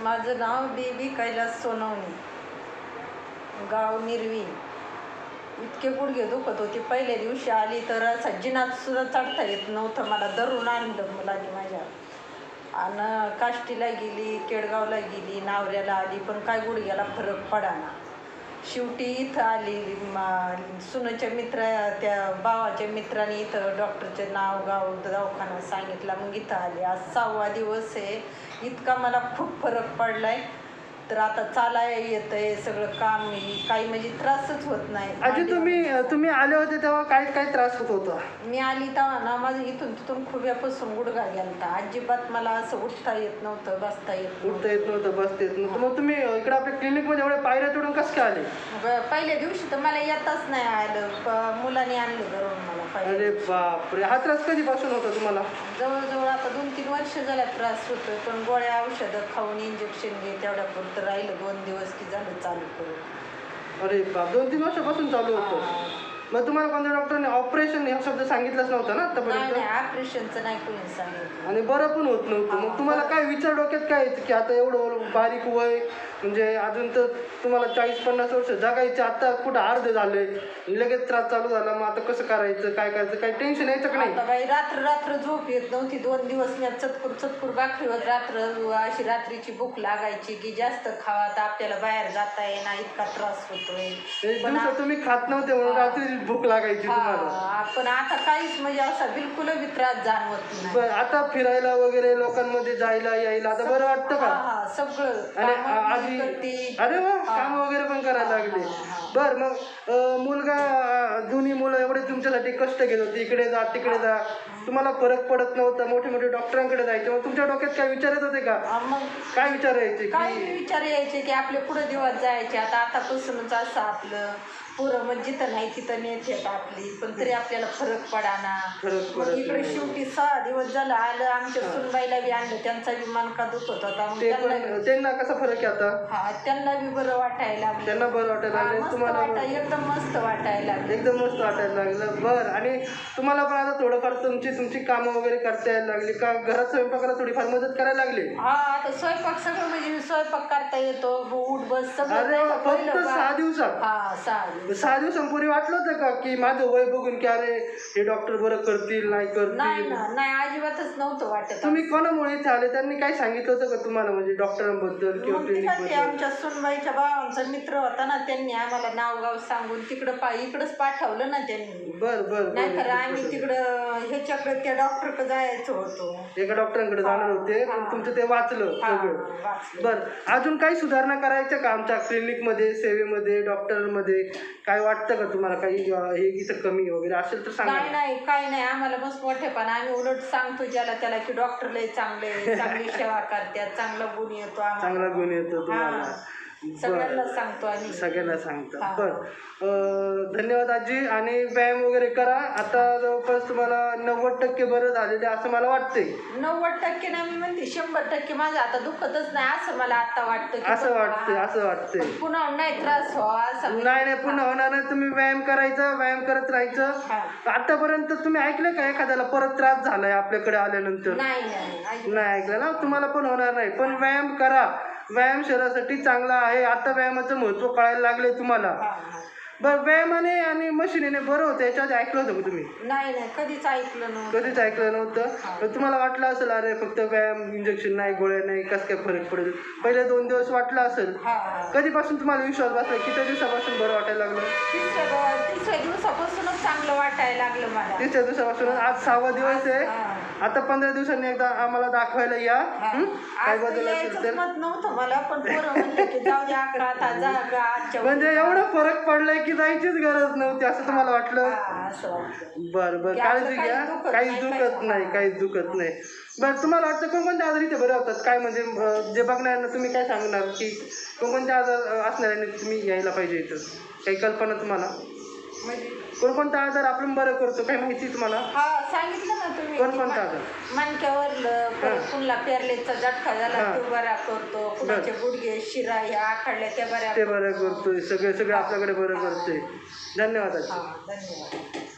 माझं नाव देवी कैलास सोनवणे, गाव निरवी. इतके गुडघे दुखत होते. पहिल्या दिवशी आली तर जिनात सुद्धा चढता येत नव्हतं. मला धरून आणलं मुलांनी माझ्या. आणि काष्टीला गेली, केडगावला गेली, नावऱ्याला आली, पण काय गुडघ्याला फरक पडाना. शेवटी इथं आली. सुनेच्या त्या भावाच्या मित्राने इथं डॉक्टरचे नाव गाव दवाखाना सांगितला. मग इथं आली. आज 6वा दिवस आहे. इतका मला खूप फरक पडलाय. तर आता चालाय येतंय, सगळं काम काही म्हणजे त्रासच होत नाही. आजी तुम्ही आले होते तेव्हा काय काय त्रास होत होता? मी आली तेव्हा ना माझं इथून तिथून खुब्यापासून गुडघा गेलता. अजिबात मला असं उठता येत नव्हतं, बसता येत बसता येत नव्हतं. मग तुम्ही इकडे आपल्या क्लिनिकमध्ये एवढे पायऱ्या चढून कसं काय आले? पहिल्या दिवशी तर मला येताच नाही आलं. मुलाने आणलं घरून मला. अरे बापरे, हा त्रास कधीपासून होता तुम्हाला? जवळजवळ आता 2-3 वर्ष झाला त्रास होतो. पण गोळ्या औषधं खाऊन इंजेक्शन घे तेवढ्या पुरतं राहिलं. 2 दिवस की झालं चालू करून. अरे बाप, 2-3 वर्षापासून चालू होतं. मग तुम्हाला कोणत्या डॉक्टरने ऑपरेशन हा शब्द सांगितलाच नव्हता ना आतापर्यंत? नाही, ऑपरेशनचं नाही कोणी सांगितलं. आणि बरं पण होत नव्हतं. मग तुम्हाला काय विचार डोक्यात काय येतं की आता एवढं बारीक वय, म्हणजे अजून तर तुम्हाला 40-50 वर्ष जगायचे, आता कुठं अर्ध झाले, लगेच त्रास चालू झाला. मग आता कसं करायचं, काय करायचं, काही टेन्शन यायचं का नाही? बाई रात्र झोप येत नव्हती. 2 दिवस मी चतकुर भाकरीवर अशी रात्रीची भूक लागायची की जास्त खावा तर आपल्याला बाहेर जाता येणार, इतका त्रास होतोय. तुम्ही खात नव्हते म्हणून रात्री भूक लागायची तुम्हाला. पण आता काहीच म्हणजे असा बिलकुल त्रास जाणवत नाही. आता फिरायला वगैरे लोकांमध्ये जायला यायला आता बरं वाटतं का? सगळं. आणि आधी अरे वा, काम वगैरे पण करायला लागले. बर, मग मुलगा दोन्ही मुलं एवढे तुमच्यासाठी कष्ट घेत होते, इकडे जा तिकडे जा, तुम्हाला फरक पडत नव्हता, मोठे मोठे डॉक्टरांकडे जायचे. मग तुमच्या डोक्यात काय विचार येत होते का? मग काय विचार यायचे? काय विचार यायचे की आपले पुढे दिवस जायचे. आतापासूनच असं आपलं पोरं मग जिथं नाही तिथं नेत आपली, पण तरी आपल्याला फरक पडाना. मग इकडे शेवटी 6 दिवस झालं आलं. आमच्या सुनबाईला बी आणलं, त्यांचा बी मनका दुखत होता. त्यांना कसा फरक आहे आता? त्यांना बी बरं वाटायला. त्यांना बरं वाटायला लागलं, तुम्हाला एकदम मस्त वाटायला लागलं. एकदम मस्त वाटायला लागलं. बरं, आणि तुम्हाला पण आता थोडंफार तुमची कामं वगैरे करता यायला लागली का? घरात स्वयंपाकाला थोडीफार मदत करायला लागली? आता स्वयंपाक सगळं म्हणजे स्वयंपाक करता येतो, उठ बस सगळं. अरे फक्त 6 दिवसात? 6 दिवसांपूर्वी वाटलं होतं का की माझं वय बघून की अरे हे डॉक्टर बरं करतील नाही करतील? नाही, अजिबातच नव्हतं वाटत. तुम्ही कोणामुळे इथे आले? त्यांनी काय सांगितलं होतं का तुम्हाला, म्हणजे डॉक्टरांबद्दल किंवा क्लिनिकबद्दल? आमच्या सुनबाईच्या भावांचा मित्र होता ना, त्यांनी आम्हाला नाव गाव सांगून इकडंच पाठवलं ना त्यांनी. बरं. नाहीतर आम्ही तिकडं ह्याच्याकडे त्या डॉक्टरकडे जायचं होतो. एका डॉक्टरांकडे जाणार होते, तुमचं ते वाचलं सगळं. बरं, अजून काही सुधारणा करायचं का आमच्या क्लिनिकमध्ये, सेवेमध्ये, डॉक्टरमध्ये? काय वाटतं का तुम्हाला काही हे इथं कमी वगैरे असेल तर सांगा. नाही, काही नाही. आम्हाला मस्त मोठेपण. आम्ही उलट सांगतो ज्याला त्याला की डॉक्टर लय चांगले, चांगली सेवा करतात, चांगला गुण येतो तुम्हाला. सगळ्यांना सांगतो आम्ही. सगळ्यांना सांगता. बरं, धन्यवाद आजी. आणि व्यायाम वगैरे करा. आता जवळपास तुम्हाला 90% बरं झालेले असं मला वाटतंय. 90% ना, मी म्हणते 100% माझं आता दुखतच नाही असं मला आता वाटतं. असं वाटतंय पुन्हा नाही त्रास व्हावा असं. नाही, पुन्हा होणार नाही. तुम्ही व्यायाम करायचा, व्यायाम करत राहायचं. आतापर्यंत तुम्ही ऐकलं का एखाद्याला परत त्रास झालाय आपल्याकडे आल्यानंतर? नाही ऐकलं ना. तुम्हाला पण होणार नाही. पण व्यायाम करा. व्यायाम शरीरासाठी चांगला आहे. आता व्यायामाचं महत्त्व कळायला लागले तुम्हाला. बरं, व्यायामाने आणि मशिनीने बरं होतं याच्या आधी ऐकलं होतं का तुम्ही? नाही, कधीच ऐकलं नव्हतं. तुम्हाला वाटलं असेल अरे फक्त व्यायाम, इंजेक्शन नाही, गोळ्या नाही, कसं काय फरक पडेल? पहिले 2 दिवस वाटलं असेल. कधीपासून तुम्हाला विश्वास बसला? किती दिवसापासून बरं वाटायला लागलं? 3ऱ्या दिवसापासूनच चांगलं वाटायला लागलं मला. 3ऱ्या दिवसापासून. आज 6वा दिवस आहे. आता 15 दिवसांनी एकदा आम्हाला दाखवायला या. काय बदल असेल तर. नव्हतं मला, पण पोरं म्हणले की जाऊ दे 11 तास म्हणजे एवढा फरक पडलाय की जायचीच गरज नव्हती असं तुम्हाला वाटलं? बरं, काळजी घ्या. काहीच दुखत नाही. बरं, तुम्हाला वाटतं कोणकोणते आजार इथे बरे होतात? काय म्हणजे जे बघणाऱ्यांना तुम्ही काय सांगणार की कोणकोणते आजार असणाऱ्यांनी तुम्ही यायला पाहिजे इथं? काही कल्पना तुम्हाला? कोणकोणता आजार आपण बरं करतो काही माहिती तुम्हाला? सांगितलं ना तुम्ही. कोणकोणता आजार? मणक्यावरलं, परत कुणाला पेरलेचा झटका झाला तो बरा करतो, कुणाचे गुडघे शिरा ह्या आखडल्या त्या बऱ्या करतोय. सगळे आपल्याकडे बरं करतोय. धन्यवाद. धन्यवाद.